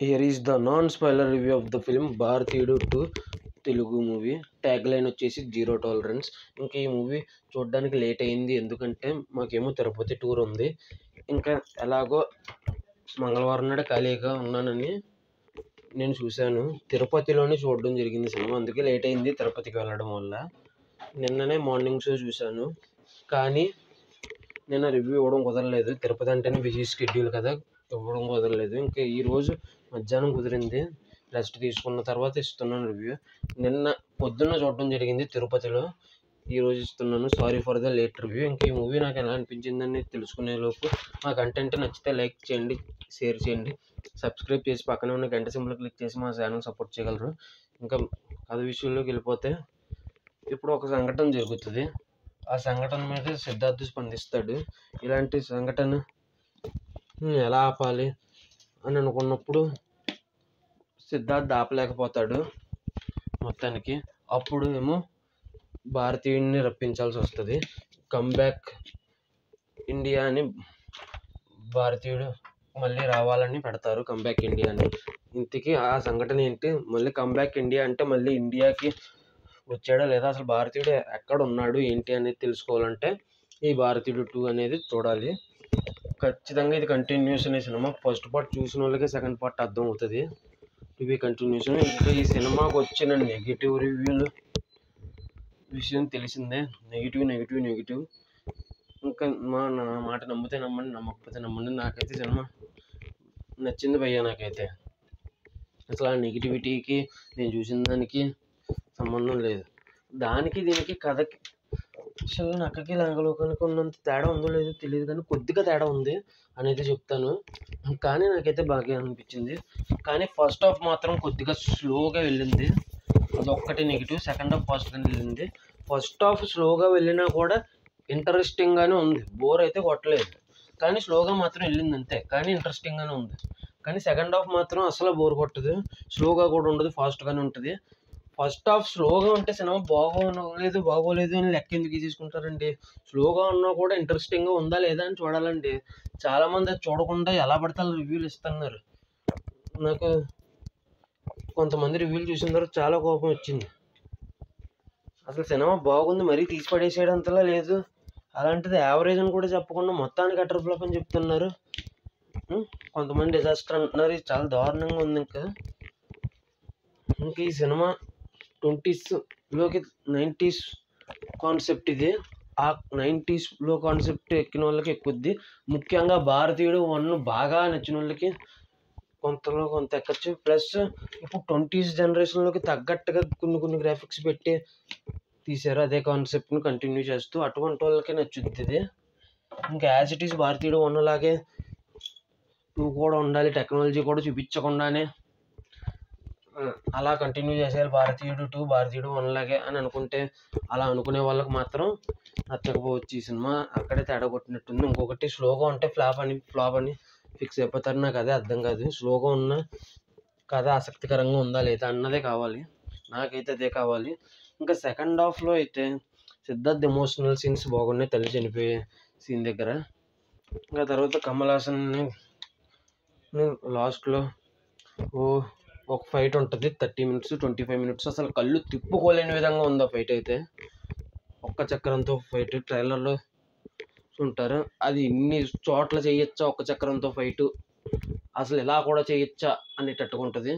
Here is the non spoiler review of the film భారతీయుడు 2 Telugu movie. Tag line వచ్చేసి zero tolerance. ఇంకా ఈ movie చూడడానికి లేట్ అయింది, ఎందుకంటే మాకేమో తిరుపతి టూర్ ఉంది. ఇంకా ఎలాగో మంగళవారం నాడు ఖాళీగా ఉన్నానని నేను చూశాను. తిరుపతిలోనే చూడడం జరిగింది సినిమా, అందుకే లేట్ అయింది తిరుపతికి వెళ్ళడం వల్ల. నిన్ననే మార్నింగ్ షో చూశాను, కానీ నిన్న రివ్యూ ఇవ్వడం కుదరలేదు. తిరుపతి అంటేనే బిజీ షెడ్యూల్ కదా, ఇవ్వడం కుదరలేదు. ఇంకా ఈరోజు మధ్యాహ్నం కుదిరింది, రెస్ట్ తీసుకున్న తర్వాత ఇస్తున్నాను రివ్యూ. నిన్న పొద్దున్న చూడడం జరిగింది తిరుపతిలో, ఈరోజు ఇస్తున్నాను. Sorry for the late review. ఇంకా ఈ మూవీ నాకు ఎలా అనిపించిందని తెలుసుకునేలోపు మా కంటెంట్ నచ్చితే లైక్ చేయండి, షేర్ చేయండి, సబ్స్క్రైబ్ చేసి పక్కనే ఉన్న గంట సింబల్ క్లిక్ చేసి మా ఛానల్ సపోర్ట్ చేయగలరు. ఇంకా కథ విషయంలోకి వెళ్ళిపోతే, ఇప్పుడు ఒక సంఘటన జరుగుతుంది. ఆ సంఘటన మీద సిద్ధార్థ్ స్పందిస్తాడు. ఇలాంటి సంఘటన ఎలా ఆపాలి అని అనుకున్నప్పుడు సిద్ధార్థ్ ఆపలేకపోతాడు మొత్తానికి. అప్పుడు ఏమో భారతీయుడిని రప్పించాల్సి వస్తుంది. కమ్బ్యాక్ ఇండియా అని భారతీయుడు మళ్ళీ రావాలని పెడతారు, కమ్బ్యాక్ ఇండియా అని. ఇంతకీ ఆ సంఘటన ఏంటి, మళ్ళీ కమ్బ్యాక్ ఇండియా అంటే మళ్ళీ ఇండియాకి వచ్చాడా లేదా, అసలు భారతీయుడు ఎక్కడ ఉన్నాడు ఏంటి అనేది తెలుసుకోవాలంటే ఈ భారతీయుడు 2 అనేది చూడాలి. ఖచ్చితంగా ఇది కంటిన్యూషన్. ఈ సినిమా ఫస్ట్ పార్ట్ చూసిన వాళ్ళకి సెకండ్ పార్ట్ అర్థం అవుతుంది. ఇవి కంటిన్యూషన్. ఇంకా ఈ సినిమాకి వచ్చిన నెగిటివ్ రివ్యూలు విషయం తెలిసిందే. నెగిటివ్. ఇంకా నా మాట నమ్మితే నమ్మండి, నమ్మకపోతే నమ్మండి. నాకైతే సినిమా నచ్చింది భయ్యా. నాకైతే అసలు ఆ నెగిటివిటీకి నేను చూసిన దానికి సంబంధం లేదు. దానికి దీనికి కథకి అసలు నక్కకి లంగలోకానికి ఉన్నంత తేడా ఉందో లేదో తెలియదు, కానీ కొద్దిగా తేడా ఉంది అనేది చెప్తాను. కానీ నాకైతే బాగా అనిపించింది. కానీ ఫస్ట్ హాఫ్ మాత్రం కొద్దిగా స్లోగా వెళ్ళింది, అదొక్కటి నెగిటివ్. సెకండ్ హాఫ్ ఫాస్ట్గా వెళ్ళింది. ఫస్ట్ హాఫ్ స్లోగా వెళ్ళినా కూడా ఇంట్రెస్టింగ్గానే ఉంది, బోర్ అయితే కొట్టలేదు. కానీ స్లోగా మాత్రం వెళ్ళింది అంతే, కానీ ఇంట్రెస్టింగ్గానే ఉంది. కానీ సెకండ్ హాఫ్ మాత్రం అసలు బోర్ కొట్టదు, స్లోగా కూడా ఉండదు, ఫాస్ట్గానే ఉంటుంది. ఫస్ట్ హాఫ్ స్లోగా ఉంటే సినిమా బాగోలేదు అని లెక్క ఎందుకు తీసుకుంటారండి. స్లోగా ఉన్నా కూడా ఇంట్రెస్టింగ్గా ఉందా లేదా అని చూడాలండి. చాలామంది అది చూడకుండా ఎలా పడితే అలా రివ్యూలు ఇస్తున్నారు. నాకు కొంతమంది రివ్యూలు చూసిన తర్వాత చాలా కోపం వచ్చింది. అసలు సినిమా బాగుంది, మరీ తీసి పడేసేయడంతలా లేదు. అలాంటిది యావరేజ్ అని కూడా చెప్పకుండా మొత్తానికి అటర్ ఫ్లాప్ అని చెప్తున్నారు. కొంతమంది డిజాస్టర్ అంటున్నారు. ఇది చాలా దారుణంగా ఉంది. ఇంకా ఈ సినిమా 20sలోకి 90s కాన్సెప్ట్ ఇది. ఆ 90sలో కాన్సెప్ట్ ఎక్కిన వాళ్ళకి ఎక్కుద్ది. ముఖ్యంగా భారతీయుడు 1 బాగా నచ్చిన వాళ్ళకి కొంతలో కొంత ఎక్కచ్చు. ప్లస్ ఇప్పుడు 20s జనరేషన్లోకి తగ్గట్టుగా కొన్ని గ్రాఫిక్స్ పెట్టి తీశారు, అదే కాన్సెప్ట్ని కంటిన్యూ చేస్తూ. అటువంటి వాళ్ళకే నచ్చుద్ది ఇది. ఇంకా యాజ్ ఇట్ ఈస్ భారతీయుడు 1 లాగే 2 కూడా ఉండాలి, టెక్నాలజీ కూడా చూపించకుండానే అలా కంటిన్యూ చేసేయాలి భారతీయుడు 2 భారతీయుడు 1 లాగే అని అనుకుంటే, అలా అనుకునే వాళ్ళకి మాత్రం నచ్చకపోవచ్చు ఈ సినిమా. అక్కడే తేడా కొట్టినట్టుంది. ఇంకొకటి, స్లోగా ఉంటే ఫ్లాప్ అని ఫిక్స్ అయిపోతారు. నాకు అదే అర్థం కాదు. స్లోగా ఉన్న కథ ఆసక్తికరంగా ఉందా లేదా అన్నదే కావాలి, నాకైతే అదే కావాలి. ఇంకా సెకండ్ హాఫ్లో అయితే సిద్ధార్థ్ ఎమోషనల్ సీన్స్ బాగున్నాయి, తల్లి చనిపోయే సీన్ దగ్గర. ఇంకా తర్వాత కమల్ హాసన్ని లాస్ట్లో ఒక ఫైట్ ఉంటుంది, 30 minutes 25 minutes. అసలు కళ్ళు తిప్పుకోలేని విధంగా ఉంది ఆ ఫైట్ అయితే. ఒక్క చక్రంతో ఫైట్ ట్రైలర్లో ఉంటారు, అది ఇన్ని చోట్ల చేయొచ్చా ఒక్క చక్రంతో ఫైటు, అసలు ఇలా కూడా చేయొచ్చా అనేటట్టుగా ఉంటుంది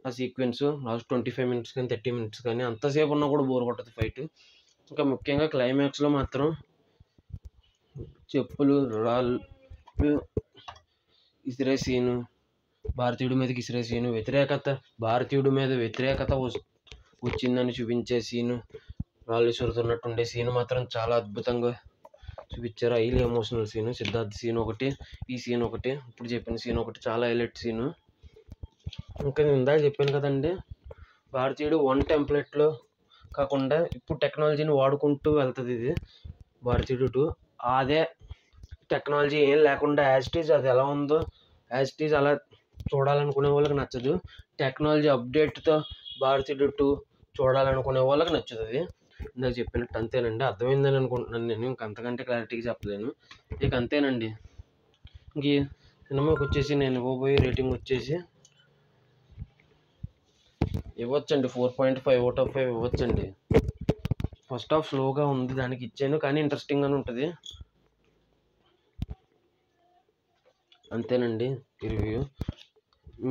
ఆ సీక్వెన్స్. లాస్ట్ 25 minutes కానీ 30 minutes కానీ అంతసేపు ఉన్నా కూడా బోర్ కొట్టదు ఫైట్. ఇంకా ముఖ్యంగా క్లైమాక్స్లో మాత్రం చెప్పులు రాళ్ళు ఇసిరే సీను, భారతీయుడి మీదకి ఇసిరే సీను, భారతీయుడి మీద వ్యతిరేకత వచ్చిందని చూపించే సీను, రాళ్ళు విసురుతున్నట్టు ఉండే సీను మాత్రం చాలా అద్భుతంగా చూపించారు. Highly emotional scene. Siddharth scene ఒకటి, ఈ సీన్ ఒకటి, ఇప్పుడు చెప్పిన సీన్ ఒకటి చాలా హైలైట్ సీను. ఇంకా నేను ఇందాక చెప్పాను కదండి, భారతీయుడు 1 టెంప్లెట్లో కాకుండా ఇప్పుడు టెక్నాలజీని వాడుకుంటూ వెళ్తుంది ఇది భారతీయుడు 2. అదే టెక్నాలజీ ఏం లేకుండా యాజ్ ఇట్ ఈజ్ అది ఎలా ఉందో యాజ్ ఇట్ ఈజ్ అలా చూడాలనుకునే వాళ్ళకి నచ్చదు. టెక్నాలజీ అప్డేట్తో భారతీయుడు 2 చూడాలనుకునే వాళ్ళకి నచ్చుతుంది. ఇందాక చెప్పినట్టు అంతేనండి. అర్థమైందని అనుకుంటున్నాను నేను, ఇంకంతకంటే క్లారిటీగా చెప్పలేను. ఇక అంతేనండి. ఇంక సినిమాకి వచ్చేసి నేను ఇవ్వబోయే రేటింగ్ వచ్చేసి ఇవ్వచ్చండి. 4.5 అవుట్ ఆఫ్ 5 ఇవ్వచ్చండి. ఫస్ట్ హాఫ్ స్లోగా ఉంది, దానికి ఇచ్చాను, కానీ ఇంట్రెస్టింగ్గానే ఉంటుంది. అంతేనండి ఈ రివ్యూ.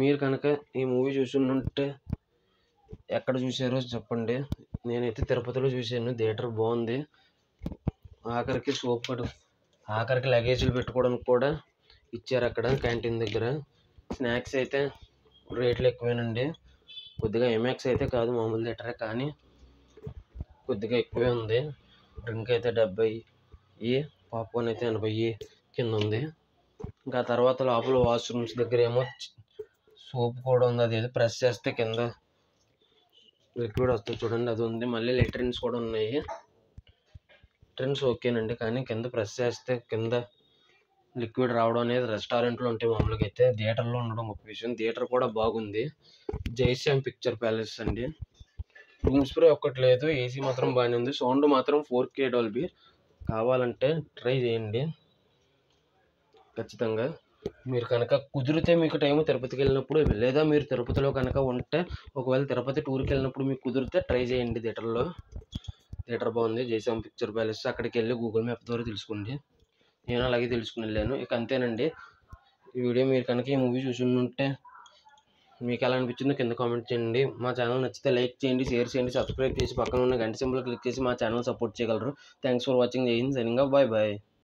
మీరు కనుక ఈ మూవీ చూసుంటే ఎక్కడ చూసారో చెప్పండి. నేనైతే తిరుపతిలో చూశాను. థియేటర్ బాగుంది. ఆఖరికి లగేజీలు పెట్టుకోవడానికి కూడా ఇచ్చారు అక్కడ క్యాంటీన్ దగ్గర. స్నాక్స్ అయితే రేట్లు ఎక్కువేనండి. కొద్దిగా ఎంఎక్స్ అయితే కాదు, మామూలు థియేటరే, కానీ కొద్దిగా ఎక్కువే ఉంది. డ్రింక్ అయితే 70, పాప్కార్న్ అయితే 80 కింద ఉంది. ఇంకా తర్వాత లోపల వాష్రూమ్స్ దగ్గర ఏమో సోప్ కూడా ఉంది. అది ఏదో ప్రెస్ చేస్తే కింద లిక్విడ్ వస్తుంది చూడండి, అది ఉంది. మళ్ళీ లెట్రిన్స్ కూడా ఉన్నాయి. లెట్రిన్స్ ఓకేనండి, కానీ కింద ప్రెస్ చేస్తే కింద లిక్విడ్ రావడం అనేది రెస్టారెంట్లో ఉంటే మామూలుగా అయితే థియేటర్లో ఉండడం ఒక విషయం. థియేటర్ కూడా బాగుంది. జైశ్యామ్ పిక్చర్ ప్యాలెస్ అండి. రూమ్ స్ప్రే ఒక్కటి లేదు, ఏసీ మాత్రం బాగానే ఉంది. సౌండ్ మాత్రం 4K డాల్బీ. కావాలంటే ట్రై చేయండి ఖచ్చితంగా. మీరు కనుక కుదిరితే మీకు టైం తిరుపతికి వెళ్ళినప్పుడు, లేదా మీరు తిరుపతిలో కనుక ఉంటే, ఒకవేళ తిరుపతి టూర్కి వెళ్ళినప్పుడు మీకు కుదిరితే ట్రై చేయండి థియేటర్లో. థియేటర్ బాగుంది, జైశ్యామ్ పిక్చర్ ప్యాలెస్. అక్కడికి వెళ్ళి గూగుల్ మ్యాప్ ద్వారా తెలుసుకోండి. నేను అలాగే తెలుసుకుని వెళ్ళాను. ఇక అంతేనండి ఈ వీడియో. మీరు కనుక ఈ మూవీ చూసి ఉంటే మీకు ఎలా అనిపించిందో కింద కామెంట్ చేయండి. మా ఛానల్ నచ్చితే లైక్ చేయండి, షేర్ చేయండి, సబ్స్క్రైబ్ చేసి పక్కన ఉన్న గంట సింబల్ క్లిక్ చేసి మా ఛానల్ సపోర్ట్ చేయగలరు. Thanks for watching. జై Hind, signing off. Bye bye.